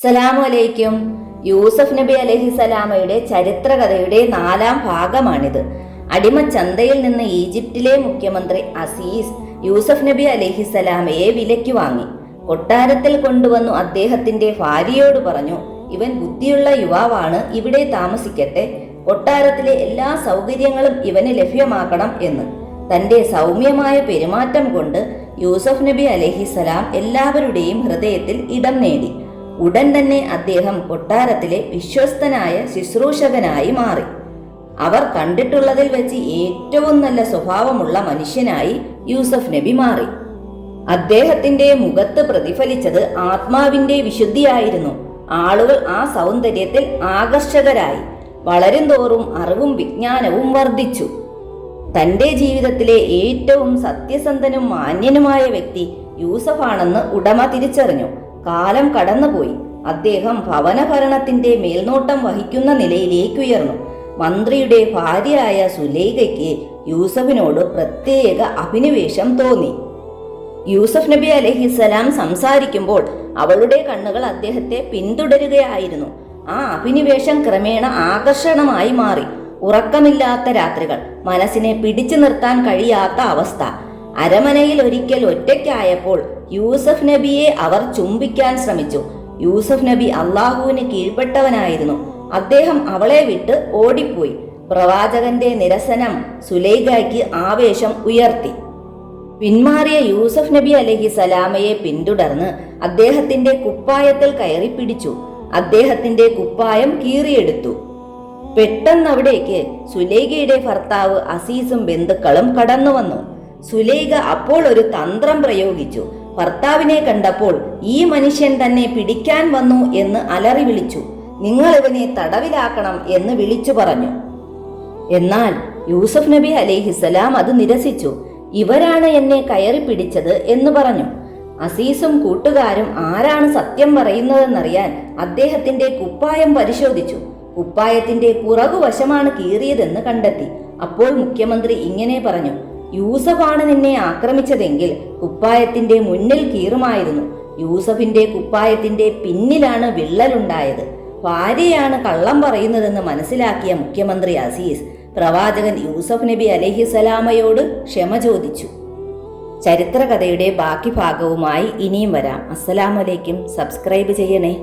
സലാമു അലൈക്കും. യൂസഫ് നബി അലൈഹിസലാമയുടെ ചരിത്രകഥയുടെ 4ാം ഭാഗമാണിത്. അടിമച്ചന്തയിൽ നിന്ന് ഈജിപ്തിലെ മുഖ്യമന്ത്രി അസീസ് യൂസഫ് നബി അലൈഹിസലാമയെ വിലയ്ക്ക് വാങ്ങി. കൊട്ടാരത്തിൽ കൊണ്ടുവന്നു അദ്ദേഹത്തിന്റെ ഭാര്യയോട് പറഞ്ഞു, ഇവൻ ബുദ്ധിയുള്ള യുവാവാണ്, ഇവിടെ താമസിക്കട്ടെ, കൊട്ടാരത്തിലെ എല്ലാ സൗകര്യങ്ങളും ഇവന് ലഭ്യമാക്കണം എന്ന്. തന്റെ സൗമ്യമായ പെരുമാറ്റം കൊണ്ട് യൂസഫ് നബി അലൈഹിസലാം എല്ലാവരുടെയും ഹൃദയത്തിൽ ഇടം നേടി. ഉടൻ തന്നെ അദ്ദേഹം കൊട്ടാരത്തിലെ വിശ്വസ്തനായ ശുശ്രൂഷകനായി മാറി. അവർ കണ്ടിട്ടുള്ളതിൽ വെച്ച് ഏറ്റവും നല്ല സ്വഭാവമുള്ള മനുഷ്യനായി യൂസഫ് നബി മാറി. അദ്ദേഹത്തിന്റെ മുഖത്ത് പ്രതിഫലിച്ചത് ആത്മാവിന്റെ വിശുദ്ധിയായിരുന്നു. ആളുകൾ ആ സൗന്ദര്യത്തിൽ ആകർഷകരായി. വളരും തോറും അറിവും വിജ്ഞാനവും വർദ്ധിച്ചു. തന്റെ ജീവിതത്തിലെ ഏറ്റവും സത്യസന്ധനും മാന്യനുമായ വ്യക്തി യൂസഫാണെന്ന് ഉടമ തിരിച്ചറിഞ്ഞു. കാലം കടന്നുപോയി. അദ്ദേഹം ഭവനഭരണത്തിന്റെ മേൽനോട്ടം വഹിക്കുന്ന നിലയിലേക്ക് ഉയർന്നു. മന്ത്രിയുടെ ഭാര്യയായ സുലൈഖയ്ക്ക് യൂസഫിനോട് പ്രത്യേക അഭിനിവേശം തോന്നി. യൂസഫ് നബി അലൈഹിസ്സലാം സംസാരിക്കുമ്പോൾ അവളുടെ കണ്ണുകൾ അദ്ദേഹത്തെ പിന്തുടരുകയായിരുന്നു. ആ അഭിനിവേശം ക്രമേണ ആകർഷണമായി മാറി. ഉറക്കമില്ലാത്ത രാത്രികൾ, മനസ്സിനെ പിടിച്ചു നിർത്താൻ കഴിയാത്ത അവസ്ഥ. അരമനയിൽ ഒരിക്കൽ ഒറ്റയ്ക്കായപ്പോൾ യൂസഫ് നബിയെ അവർ ചുംബിക്കാൻ ശ്രമിച്ചു. യൂസഫ് നബി അള്ളാഹുവിന് കീഴ്പ്പെട്ടവനായിരുന്നു. അദ്ദേഹം അവളെ വിട്ട് ഓടിപ്പോയി. പ്രവാചകന്റെ നിരസനം സുലൈഖയ്ക്ക് ആവേശം ഉയർത്തി. പിന്മാറിയ യൂസഫ് നബി അലൈഹിസലാമയെ പിന്തുടർന്ന് അദ്ദേഹത്തിന്റെ കുപ്പായത്തിൽ കയറി പിടിച്ചു. അദ്ദേഹത്തിന്റെ കുപ്പായം കീറിയെടുത്തു. പെട്ടെന്നവിടേക്ക് സുലൈഖയുടെ ഭർത്താവ് അസീസും ബന്ധുക്കളും കടന്നു വന്നു. സുലൈഖ അപ്പോൾ ഒരു തന്ത്രം പ്രയോഗിച്ചു. ഭർത്താവിനെ കണ്ടപ്പോൾ ഈ മനുഷ്യൻ തന്നെ പിടിക്കാൻ വന്നു എന്ന് അലറി വിളിച്ചു. നിങ്ങൾ ഇവനെ തടവിലാക്കണം എന്ന് വിളിച്ചു പറഞ്ഞു. എന്നാൽ യൂസഫ് നബി അലൈഹിസ്സലാം അത് നിരസിച്ചു. ഇവരാണ് എന്നെ കയറി പിടിച്ചത് എന്ന് പറഞ്ഞു. അസീസും കൂട്ടുകാരും ആരാണ് സത്യം പറയുന്നതെന്നറിയാൻ അദ്ദേഹത്തിന്റെ കുപ്പായം പരിശോധിച്ചു. കുപ്പായത്തിന്റെ പുറകുവശമാണ് കീറിയതെന്ന് കണ്ടെത്തി. അപ്പോൾ മുഖ്യമന്ത്രി ഇങ്ങനെ പറഞ്ഞു, യൂസഫാണ് നിന്നെ ആക്രമിച്ചതെങ്കിൽ കുപ്പായത്തിന്റെ മുന്നിൽ കീറുമായിരുന്നു. യൂസഫിന്റെ കുപ്പായത്തിന്റെ പിന്നിലാണ് വിള്ളലുണ്ടായത്. ഭാര്യയാണ് കള്ളം പറയുന്നതെന്ന് മനസ്സിലാക്കിയ മുഖ്യമന്ത്രി അസീസ് പ്രവാചകൻ യൂസഫ് നബി അലൈഹിസലാമയോട് ക്ഷമ ചോദിച്ചു. ചരിത്രകഥയുടെ ബാക്കി ഭാഗവുമായി ഇനിയും വരാം. അസ്സലാമു അലൈക്കും. സബ്സ്ക്രൈബ് ചെയ്യണേ.